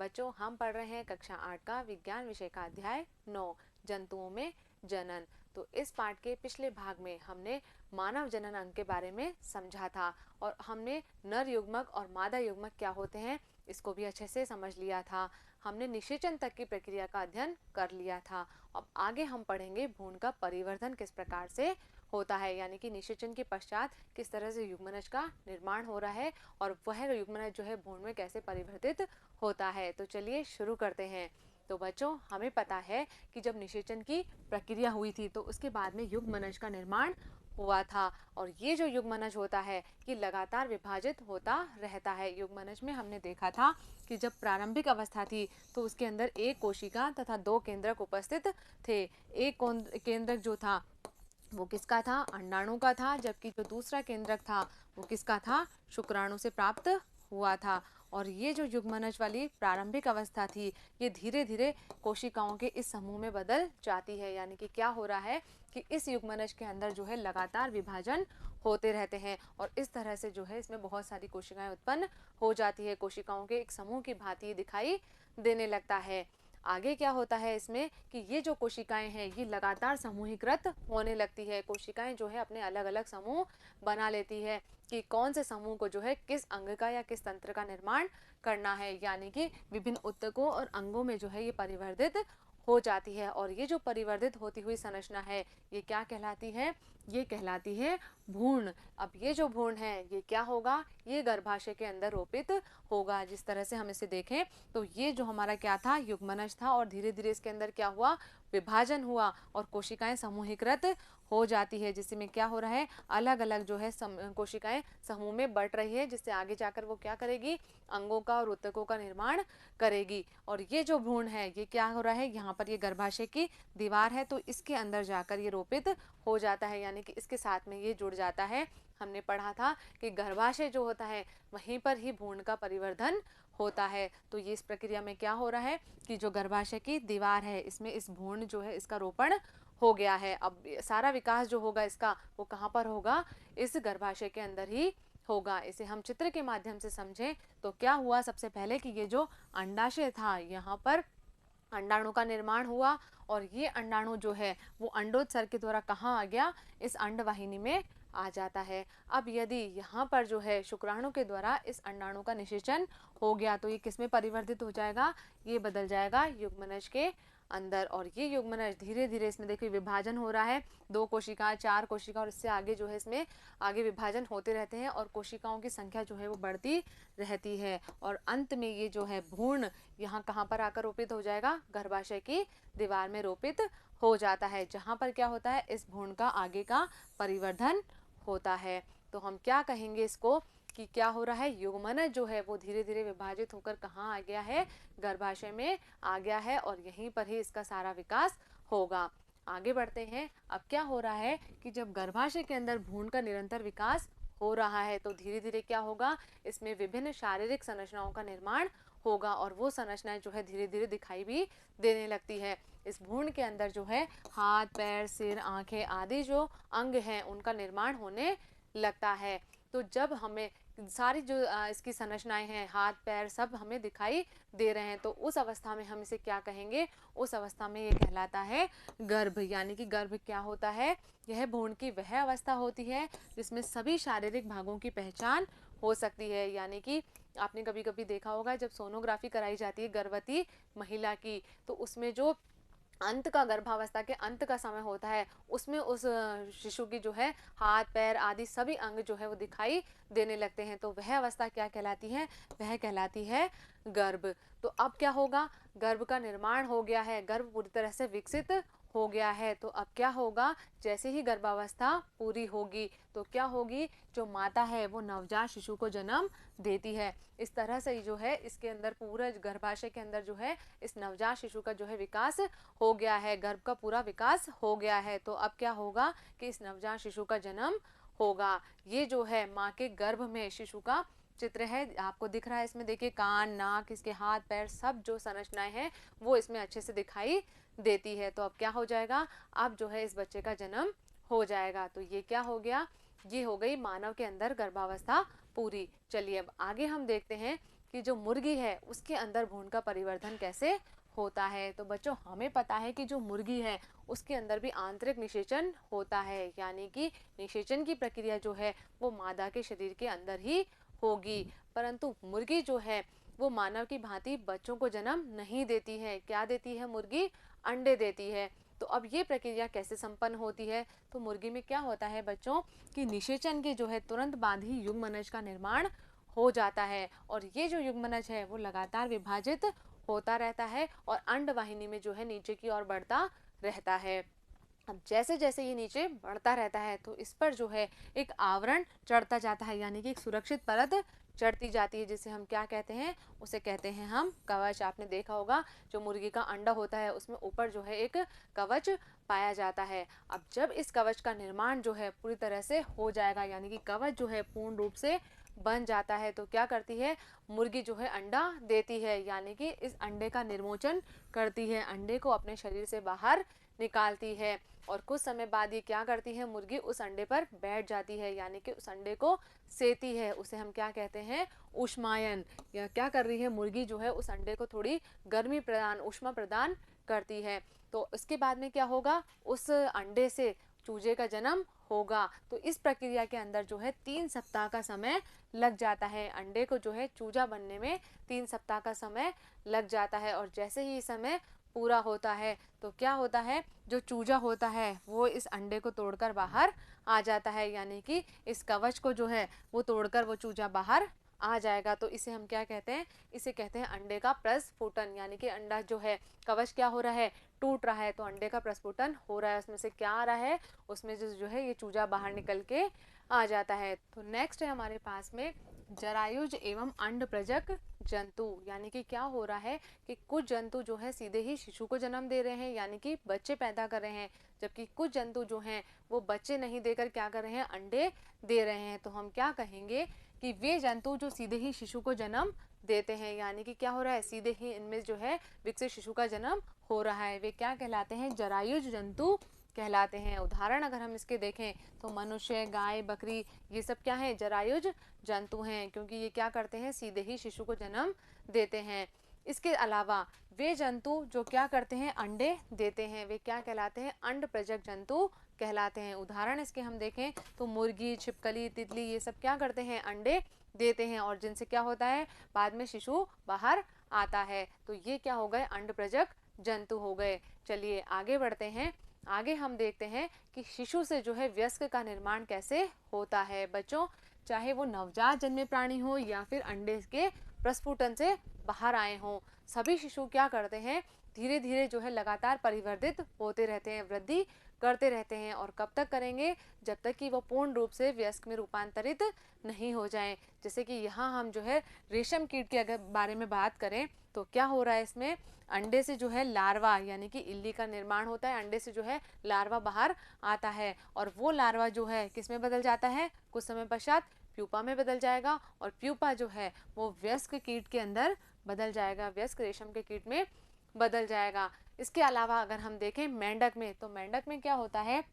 बच्चों, हम पढ़ रहे हैं कक्षा 8 का विज्ञान विषय का अध्याय 9 जंतुओं में जनन। तो इस पाठ के पिछले भाग में हमने मानव जनन अंग के बारे में समझा था और हमने नर युग्मक और मादा युग्मक क्या होते हैं इसको भी अच्छे से समझ लिया था। हमने निषेचन तक की प्रक्रिया का अध्ययन कर लिया था। अब आगे हम पढ़ेंगे भ्रूण का परिवर्धन किस प्रकार से होता है, यानी कि निषेचन के पश्चात किस तरह से युग्मनज का निर्माण हो रहा है और वह युग्मनज जो है भ्रूण में कैसे परिवर्तित होता है। तो चलिए शुरू करते हैं। तो बच्चों, हमें पता है कि जब निषेचन की प्रक्रिया हुई थी तो उसके बाद में युग्मनज का निर्माण हुआ था और ये जो युग्मनज होता है ये लगातार विभाजित होता रहता है। युग्मनज में हमने देखा था कि जब प्रारंभिक अवस्था थी तो उसके अंदर एक कोशिका तथा दो केंद्रक उपस्थित थे। एक केंद्रक जो था वो किसका था? अंडाणु का था, जबकि जो दूसरा केंद्रक था वो किसका था? शुक्राणु से प्राप्त हुआ था। और ये जो युग्मनज वाली प्रारंभिक अवस्था थी ये धीरे धीरे कोशिकाओं के इस समूह में बदल जाती है, यानी कि क्या हो रहा है कि इस युग्मनज के अंदर जो है लगातार विभाजन होते रहते हैं और इस तरह से जो है इसमें बहुत सारी कोशिकाएं उत्पन्न हो जाती है। कोशिकाओं के एक समूह की भांति दिखाई देने लगता है। आगे क्या होता है इसमें कि ये जो कोशिकाएं हैं ये लगातार समूहीकृत होने लगती है। कोशिकाएं जो है अपने अलग अलग समूह बना लेती है कि कौन से समूह को जो है किस अंग का या किस तंत्र का निर्माण करना है, यानी कि विभिन्न ऊतकों और अंगों में जो है ये परिवर्तित हो जाती है। और ये जो परिवर्तित होती हुई संरचना है ये क्या कहलाती है? ये कहलाती है भ्रूण। अब ये जो भ्रूण है ये क्या होगा? ये गर्भाशय के अंदर रोपित होगा। जिस तरह से हम इसे देखें तो ये जो हमारा क्या था? युग्मनज था और धीरे धीरे इसके अंदर क्या हुआ? विभाजन हुआ और कोशिकाएं समूहीकृत हो जाती है, जिसमें क्या हो रहा है? अलग अलग जो है कोशिकाएं समूह में बढ़ रही है, जिससे आगे जाकर वो क्या करेगी? अंगों का और ऊतकों का निर्माण करेगी। और ये जो भ्रूण है ये क्या हो रहा है? यहाँ पर ये गर्भाशय की दीवार है तो इसके अंदर जाकर ये रोपित हो जाता है, यानी कि इसके साथ में ये जुड़ जाता है। हमने पढ़ा था कि गर्भाशय जो होता है वहीं पर ही भ्रूण का परिवर्धन होता है। तो ये इस प्रक्रिया में क्या हो रहा है कि जो गर्भाशय की दीवार है इसमें इस भ्रूण जो है इसका रोपण हो गया है। अब सारा विकास जो होगा इसका वो कहाँ पर होगा? इस गर्भाशय के अंदर ही होगा। इसे हम चित्र के माध्यम से समझें तो क्या हुआ? सबसे पहले कि ये जो अंडाशय था यहाँ पर अंडाणु का निर्माण हुआ और ये अंडाणु जो है वो अंडोत्सर्ग के द्वारा कहाँ आ गया? इस अंडवाहिनी में आ जाता है। अब यदि यहाँ पर जो है शुक्राणु के द्वारा इस अंडाणु का निषेचन हो गया तो ये किसमें परिवर्तित हो जाएगा? ये बदल जाएगा युग्मनज के अंदर। और ये युग्मनज धीरे धीरे इसमें देखिए विभाजन हो रहा है, 2 कोशिका, 4 कोशिका और इससे आगे जो है इसमें आगे विभाजन होते रहते हैं और कोशिकाओं की संख्या जो है वो बढ़ती रहती है। और अंत में ये जो है भ्रूण यहाँ कहाँ पर आकर रोपित हो जाएगा? गर्भाशय की दीवार में रोपित हो जाता है, जहाँ पर क्या होता है? इस भ्रूण का आगे का परिवर्धन होता है। तो हम क्या कहेंगे इसको कि क्या हो रहा है? युग्मनज जो है वो धीरे धीरे विभाजित होकर कहाँ आ गया है? गर्भाशय में आ गया है और यहीं पर ही इसका सारा विकास होगा। आगे बढ़ते हैं। अब क्या हो रहा है कि जब गर्भाशय के अंदर भ्रूण का निरंतर विकास हो रहा है तो धीरे धीरे क्या होगा? इसमें विभिन्न शारीरिक संरचनाओं का निर्माण होगा और वो संरचनाएं जो है धीरे धीरे दिखाई भी देने लगती है। इस भ्रूण के अंदर जो है हाथ, पैर, सिर, आंखें आदि जो अंग हैं उनका निर्माण होने लगता है। तो जब हमें सारी जो इसकी संरचनाएं हैं, हाथ पैर सब हमें दिखाई दे रहे हैं तो उस अवस्था में हम इसे क्या कहेंगे? उस अवस्था में ये कहलाता है गर्भ। यानी कि गर्भ क्या होता है? यह भ्रूण की वह अवस्था होती है जिसमें सभी शारीरिक भागों की पहचान हो सकती है। यानी कि आपने कभी कभी देखा होगा जब सोनोग्राफी कराई जाती है गर्भवती महिला की तो उसमें जो अंत का गर्भावस्था के अंत का समय होता है उसमें उस शिशु की जो है हाथ पैर आदि सभी अंग जो है वो दिखाई देने लगते हैं। तो वह अवस्था क्या कहलाती है? वह कहलाती है गर्भ। तो अब क्या होगा? गर्भ का निर्माण हो गया है, गर्भ पूरी तरह से विकसित हो गया है। तो अब क्या होगा? जैसे ही गर्भावस्था पूरी होगी तो क्या होगी? जो माता है वो नवजात शिशु को जन्म देती है। इस तरह से जो है इसके अंदर पूरा गर्भाशय के अंदर जो है इस नवजात शिशु का जो है विकास हो गया है, गर्भ का पूरा विकास हो गया है। तो अब क्या होगा कि इस नवजात शिशु का जन्म होगा। ये जो है माँ के गर्भ में शिशु का चित्र है, आपको दिख रहा है इसमें देखिए कान, नाक, इसके हाथ पैर सब जो संरचनाएं हैं वो इसमें अच्छे से दिखाई देती है। तो अब क्या हो जाएगा? अब जो है इस बच्चे का जन्म हो जाएगा। तो ये क्या हो गया? ये हो गई मानव के अंदर गर्भावस्था पूरी। चलिए अब आगे हम देखते हैं कि कि जो मुर्गी है उसके अंदर भ्रूण का परिवर्धन कैसे होता है। तो बच्चों हमें पता है कि जो मुर्गी है उसके अंदर भी आंतरिक निषेचन होता है, यानी कि निषेचन की प्रक्रिया जो है वो मादा के शरीर के अंदर ही होगी। परंतु मुर्गी जो है वो मानव की भांति बच्चों को जन्म नहीं देती है। क्या देती है मुर्गी? अंडे देती है। तो अब ये प्रक्रिया कैसे संपन्न होती है? तो मुर्गी में क्या होता है बच्चों कि निषेचन के जो है तुरंत बाद ही युग्मनज का निर्माण हो जाता है और ये जो युग्मनज है वो लगातार विभाजित होता रहता है और अंडवाहिनी में जो है नीचे की ओर बढ़ता रहता है। अब जैसे जैसे ये नीचे बढ़ता रहता है तो इस पर जो है एक आवरण चढ़ता जाता है, यानी कि एक सुरक्षित परत चढ़ती जाती है, जिसे हम क्या कहते हैं? उसे कहते हैं हम कवच। आपने देखा होगा जो मुर्गी का अंडा होता है उसमें ऊपर जो है एक कवच पाया जाता है। अब जब इस कवच का निर्माण जो है पूरी तरह से हो जाएगा, यानी कि कवच जो है पूर्ण रूप से बन जाता है, तो क्या करती है मुर्गी जो है अंडा देती है, यानी कि इस अंडे का निर्मोचन करती है, अंडे को अपने शरीर से बाहर निकालती है और कुछ समय बाद ये क्या करती है मुर्गी उस अंडे पर बैठ जाती है, यानी कि उस अंडे को सेती है। उसे हम क्या कहते हैं? ऊष्मायन। या क्या कर रही है मुर्गी जो है उस अंडे को थोड़ी गर्मी प्रदान, ऊष्मा प्रदान करती है। तो इसके बाद में क्या होगा? उस अंडे से चूजे का जन्म होगा। तो इस प्रक्रिया के अंदर जो है 3 सप्ताह का समय लग जाता है। अंडे को जो है चूजा बनने में 3 सप्ताह का समय लग जाता है और जैसे ही समय पूरा होता है तो क्या होता है? जो चूजा होता है वो इस अंडे को तोड़कर बाहर आ जाता है, यानी कि इस कवच को जो है वो तोड़कर वो चूजा बाहर आ जाएगा। तो इसे हम क्या कहते हैं? इसे कहते हैं अंडे का प्रस्फुटन, यानी कि अंडा जो है कवच क्या हो रहा है? टूट रहा है, तो अंडे का प्रस्फुटन हो रहा है। उसमें से क्या आ रहा है? उसमें जो है ये चूजा बाहर निकल के आ जाता है। तो नेक्स्ट है हमारे पास में जरायुज एवं अंड प्रजक जंतु, यानी कि क्या हो रहा है कि कुछ जंतु जो है सीधे ही शिशु को जन्म दे रहे हैं, यानी कि बच्चे पैदा कर रहे हैं, जबकि कुछ जंतु जो हैं वो बच्चे नहीं देकर क्या कर रहे हैं? अंडे दे रहे हैं। तो हम क्या कहेंगे कि वे जंतु जो सीधे ही शिशु को जन्म देते हैं, यानी कि क्या हो रहा है? सीधे ही इनमें जो है विकसित शिशु का जन्म हो रहा है, वे क्या कहलाते हैं? जरायुज जंतु कहलाते हैं। उदाहरण अगर हम इसके देखें तो मनुष्य, गाय, बकरी, ये सब क्या है? जरायुज जंतु हैं, क्योंकि ये क्या करते हैं? सीधे ही शिशु को जन्म देते हैं। इसके अलावा वे जंतु जो क्या करते हैं? अंडे देते हैं, वे क्या कहलाते हैं? अंड प्रजक जंतु कहलाते हैं। उदाहरण इसके हम देखें तो मुर्गी, छिपकली, तितली, ये सब क्या करते हैं? अंडे देते हैं और जिनसे क्या होता है? बाद में शिशु बाहर आता है। तो ये क्या हो गए? अंड प्रजक जंतु हो गए। चलिए आगे बढ़ते हैं। आगे हम देखते हैं कि शिशु से जो है वयस्क का निर्माण कैसे होता है। बच्चों चाहे वो नवजात जन्मे प्राणी हो या फिर अंडे के प्रस्फुटन से बाहर आए हों, सभी शिशु क्या करते हैं? धीरे धीरे जो है लगातार परिवर्तित होते रहते हैं, वृद्धि करते रहते हैं। और कब तक करेंगे? जब तक कि वो पूर्ण रूप से वयस्क में रूपांतरित नहीं हो जाएं। जैसे कि यहाँ हम जो है रेशम कीट के अगर बारे में बात करें तो क्या हो रहा है इसमें? अंडे से जो है लार्वा यानी कि इल्ली का निर्माण होता है। अंडे से जो है लार्वा बाहर आता है और वो लार्वा जो है किस में बदल जाता है? कुछ समय पश्चात प्यूपा में बदल जाएगा और प्यूपा जो है वो वयस्क कीट के अंदर बदल जाएगा, वयस्क रेशम के कीट में बदल जाएगा। इसके अलावा अगर हम देखें मेंढक में, तो मेंढक में क्या होता है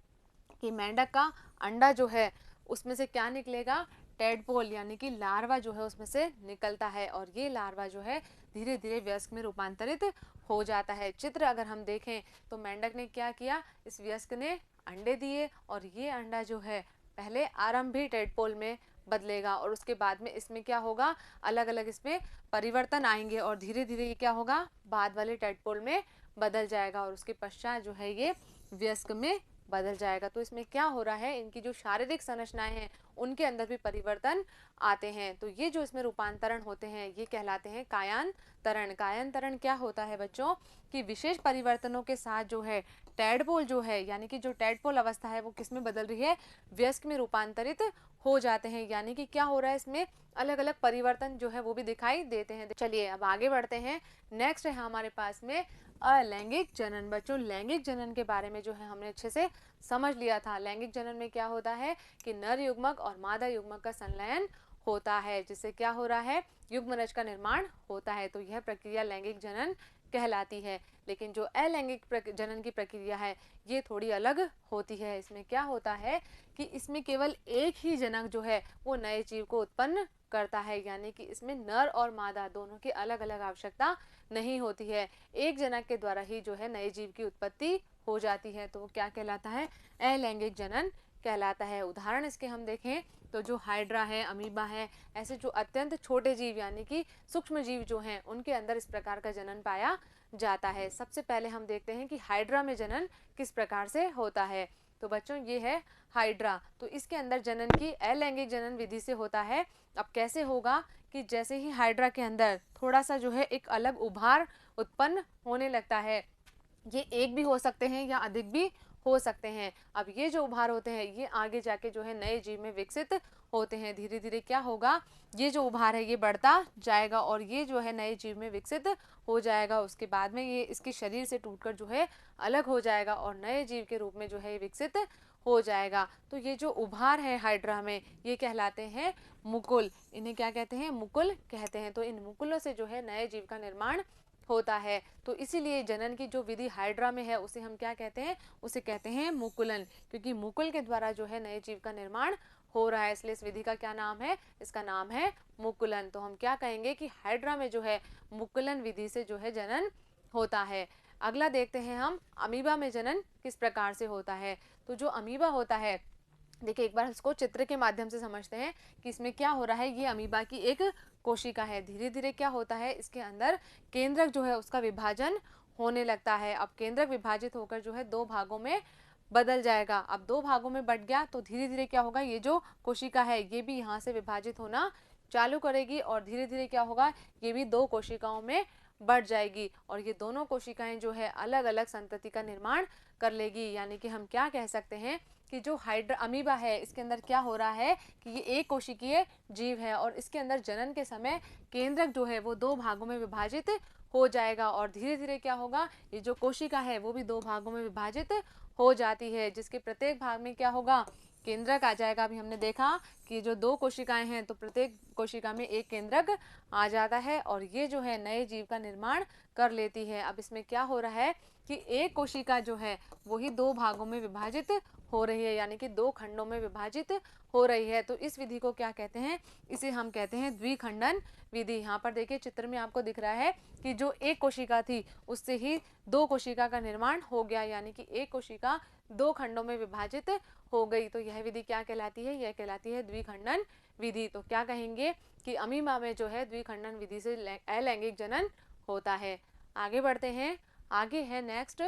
कि मेंढक का अंडा जो है उसमें से क्या निकलेगा? टेडपोल यानी कि लार्वा जो है उसमें से निकलता है और ये लार्वा जो है धीरे धीरे वयस्क में रूपांतरित हो जाता है। चित्र अगर हम देखें तो मेंढक ने क्या किया? इस वयस्क ने अंडे दिए और ये अंडा जो है पहले आरंभी टेडपोल में बदलेगा और उसके बाद में इसमें क्या होगा? अलग अलग इसमें परिवर्तन आएंगे और धीरे धीरे ये क्या होगा? बाद वाले टेडपोल में बदल जाएगा और उसके पश्चात जो है ये वयस्क में बदल जाएगा। तो इसमें क्या हो रहा है? इनकी जो शारीरिक संरचनाएं हैं उनके अंदर भी परिवर्तन आते हैं। तो ये जो इसमें रूपांतरण होते हैं ये कहलाते हैं कायांतरण। कायांतरण क्या होता है बच्चों? कि विशेष परिवर्तनों के साथ जो है टेडपोल जो है यानी कि जो टेडपोल अवस्था है वो किस में बदल रही है? वयस्क में रूपांतरित हो जाते हैं। यानी कि क्या हो रहा है इसमें? अलग अलग परिवर्तन जो है वो भी दिखाई देते हैं। चलिए अब आगे बढ़ते हैं। नेक्स्ट है हमारे पास में अलैंगिक जनन। बच्चों लैंगिक जनन के बारे में जो है हमने अच्छे से समझ लिया था। लैंगिक जनन में क्या होता है कि नर युग्मक और मादा युग्मक का संलयन होता है, जिससे क्या हो रहा है? युग्मनज का निर्माण होता है। तो यह प्रक्रिया लैंगिक जनन कहलाती है। लेकिन जो अलैंगिक जनन की प्रक्रिया है ये थोड़ी अलग होती है। इसमें क्या होता है कि इसमें केवल एक ही जनक जो है वो नए जीव को उत्पन्न करता है, यानी कि इसमें नर और मादा दोनों की अलग अलग आवश्यकता नहीं होती है। एक जनक के द्वारा ही जो है नए जीव की उत्पत्ति हो जाती है। तो वो क्या कहलाता है? अलैंगिक जनन कहलाता है। उदाहरण इसके हम देखें तो जो हाइड्रा है, अमीबा है, ऐसे जो अत्यंत छोटे जीव यानी कि सूक्ष्म जीव जो हैं उनके अंदर इस प्रकार का जनन पाया जाता है। सबसे पहले हम देखते हैं कि हाइड्रा में जनन किस प्रकार से होता है। तो बच्चों ये है हाइड्रा, तो इसके अंदर जनन की अलैंगिक जनन विधि से होता है। अब कैसे होगा कि जैसे ही हाइड्रा के अंदर थोड़ा सा जो है एक अलग उभार उत्पन्न होने लगता है, ये एक भी हो सकते हैं या अधिक भी हो सकते हैं। अब ये जो उभार होते हैं ये आगे जाके जो है नए जीव में विकसित होते हैं। धीरे धीरे क्या होगा, ये जो उभार है ये बढ़ता जाएगा और ये जो है नए जीव में विकसित हो जाएगा। उसके बाद में ये इसके शरीर से टूटकर जो है अलग हो जाएगा और नए जीव के रूप में जो है ये विकसित हो जाएगा। तो ये जो उभार है हाइड्रा में ये कहलाते हैं मुकुल। इन्हें क्या कहते हैं? मुकुल कहते हैं। तो इन मुकुलों से जो है नए जीव का निर्माण होता है। तो इसीलिए जनन की जो विधि हाइड्रा में है उसे हम क्या कहते हैं? उसे कहते हैं मुकुलन, क्योंकि मुकुल के द्वारा जो है नए जीव का निर्माण हो रहा है, इसलिए इस विधि का क्या नाम है? इसका नाम है मुकुलन। तो हम क्या कहेंगे कि हाइड्रा में जो है मुकुलन विधि से जो है जनन होता है। अगला देखते हैं हम अमीबा में जनन किस प्रकार से होता है। तो जो अमीबा होता है, देखिए एक बार इसको चित्र के माध्यम से समझते हैं कि इसमें क्या हो रहा है। ये अमीबा की एक कोशिका है। धीरे धीरे क्या होता है, इसके अंदर केंद्रक जो है उसका विभाजन होने लगता है। अब केंद्रक विभाजित होकर जो है दो भागों में बदल जाएगा। अब दो भागों में बट गया तो धीरे धीरे क्या होगा, ये जो कोशिका है ये भी यहाँ से विभाजित होना चालू करेगी और धीरे धीरे क्या होगा, ये भी दो कोशिकाओं में बढ़ जाएगी और ये दोनों कोशिकाएं जो है अलग अलग संतति का निर्माण कर लेगी। यानी कि हम क्या कह सकते हैं कि जो हाइड्रा अमीबा है इसके अंदर क्या हो रहा है कि ये एक कोशिकीय जीव है और इसके अंदर जनन के समय केंद्रक जो है वो दो भागों में विभाजित हो जाएगा और धीरे धीरे क्या होगा, ये जो कोशिका है वो भी दो भागों में विभाजित हो जाती है, जिसके प्रत्येक भाग में क्या होगा, केंद्रक आ जाएगा। अभी हमने देखा कि जो दो कोशिकाएं हैं तो प्रत्येक कोशिका में एक केंद्रक आ जाता है और ये जो है नए जीव का निर्माण कर लेती है। अब इसमें क्या हो रहा है कि एक कोशिका जो है वही दो भागों में विभाजित हो रही है, यानी कि दो खंडों में विभाजित हो रही है। तो इस विधि को क्या कहते हैं? इसे हम कहते हैं द्विखंडन विधि। यहाँ पर देखिए चित्र में आपको दिख रहा है कि जो एक कोशिका थी उससे ही दो कोशिका का निर्माण हो गया, यानी कि एक कोशिका दो खंडों में विभाजित हो गई। तो यह विधि क्या कहलाती है? यह कहलाती है द्विखंडन विधि। तो क्या कहेंगे कि अमीबा में जो है द्विखंडन विधि से अलैंगिक जनन होता है। आगे बढ़ते हैं। आगे है नेक्स्ट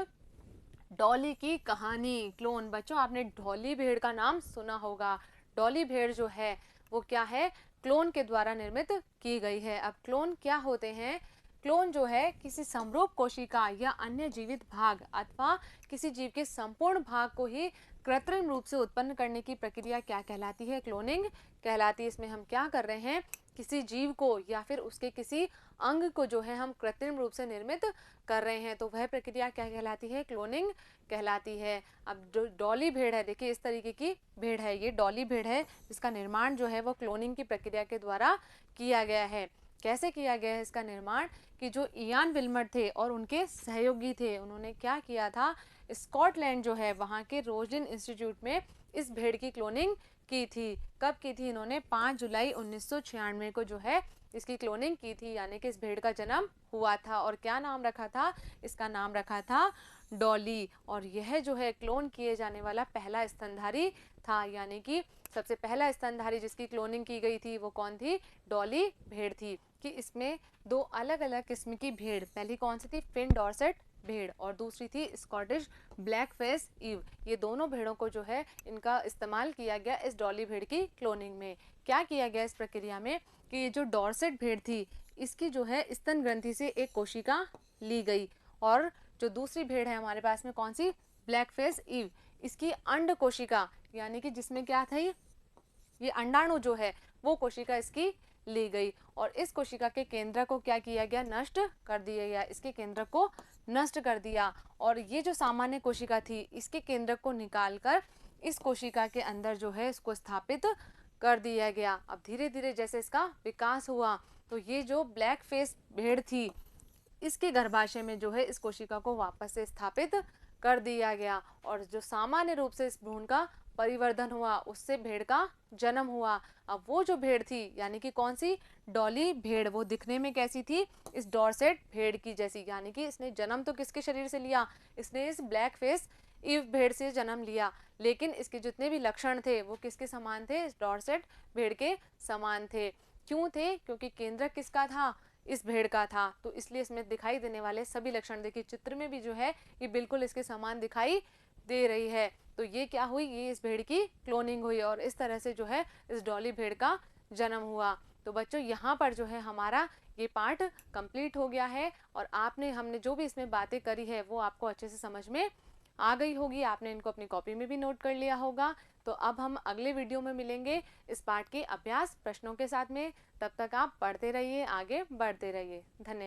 डॉली की कहानी, क्लोन। बच्चों आपने डॉली भेड़ का नाम सुना होगा। डॉली भेड़ जो है वो क्या है, क्लोन के द्वारा निर्मित की गई है। अब क्लोन क्या होते हैं? क्लोन जो है किसी समरूप कोशिका या अन्य जीवित भाग अथवा किसी जीव के संपूर्ण भाग को ही कृत्रिम रूप से उत्पन्न करने की प्रक्रिया क्या कहलाती है? क्लोनिंग कहलाती है। इसमें हम क्या कर रहे हैं, किसी जीव को या फिर उसके किसी अंग को जो है हम कृत्रिम रूप से निर्मित कर रहे हैं, तो वह प्रक्रिया क्या कहलाती है? क्लोनिंग कहलाती है। अब जो डॉली भेड़ है, देखिए इस तरीके की भेड़ है, ये डॉली भेड़ है जिसका निर्माण जो है वो क्लोनिंग की प्रक्रिया के द्वारा किया गया है। कैसे किया गया है इसका निर्माण? कि जो इयान विल्मर थे और उनके सहयोगी थे, उन्होंने क्या किया था, स्कॉटलैंड जो है वहाँ के रोजलिन इंस्टीट्यूट में इस भेड़ की क्लोनिंग की थी। कब की थी इन्होंने? 5 जुलाई 1996 को जो है इसकी क्लोनिंग की थी, यानी कि इस भेड़ का जन्म हुआ था। और क्या नाम रखा था? इसका नाम रखा था डॉली। और यह जो है क्लोन किए जाने वाला पहला स्तनधारी था, यानी कि सबसे पहला स्तनधारी जिसकी क्लोनिंग की गई थी वो कौन थी? डॉली भेड़ थी। कि इसमें दो अलग अलग किस्म की भेड़, पहली कौन सी थी? फिन डॉर्सेट भेड़ और दूसरी थी स्कॉटिश ब्लैक फेस ईव। ये दोनों भेड़ों को जो है इनका इस्तेमाल किया गया इस डॉली भेड़ की क्लोनिंग में। क्या किया गया इस प्रक्रिया में कि ये जो डॉर्सेट भेड़ थी इसकी जो है स्तन ग्रंथि से एक कोशिका ली गई और जो दूसरी भेड़ है हमारे पास में कौन सी? ब्लैक फेस ईव, इसकी अंड कोशिका, यानी कि जिसमें क्या था, ये अंडाणु जो है वो कोशिका इसकी ली गई और इस कोशिका के केंद्र को क्या किया गया? नष्ट कर दिया गया। इसके केंद्र को नष्ट कर दिया और ये जो सामान्य कोशिका थी इसके केंद्र को निकालकर इस कोशिका के अंदर जो है इसको स्थापित कर दिया गया। अब धीरे धीरे जैसे इसका विकास हुआ तो ये जो ब्लैक फेस भेड़ थी इसके गर्भाशय में जो है इस कोशिका को वापस से स्थापित कर दिया गया और जो सामान्य रूप से इस भ्रूण का परिवर्धन हुआ उससे भेड़ का जन्म हुआ। अब वो जो भेड़ थी यानी कि कौन सी, डॉली भेड़, वो दिखने में कैसी थी, इस डॉर्सेट भेड़ की जैसी, यानी कि इसने जन्म तो किसके शरीर से लिया, इसने इस ब्लैक फेस ईव भेड़ से जन्म लिया, लेकिन इसके जितने भी लक्षण थे वो किसके समान थे, इस डॉर्सेट भेड़ के समान थे। क्यों थे, क्योंकि केंद्रक किसका था, इस भेड़ का था, तो इसलिए इसमें दिखाई देने वाले सभी लक्षण, देखिए चित्र में भी जो है ये बिल्कुल इसके समान दिखाई दे रही है। तो ये क्या हुई, ये इस भेड़ की क्लोनिंग हुई और इस तरह से जो है इस डॉली भेड़ का जन्म हुआ। तो बच्चों यहाँ पर जो है हमारा ये पार्ट कंप्लीट हो गया है और हमने जो भी इसमें बातें करी है वो आपको अच्छे से समझ में आ गई होगी, आपने इनको अपनी कॉपी में भी नोट कर लिया होगा। तो अब हम अगले वीडियो में मिलेंगे इस पाठ के अभ्यास प्रश्नों के साथ में। तब तक आप पढ़ते रहिए, आगे बढ़ते रहिए। धन्यवाद।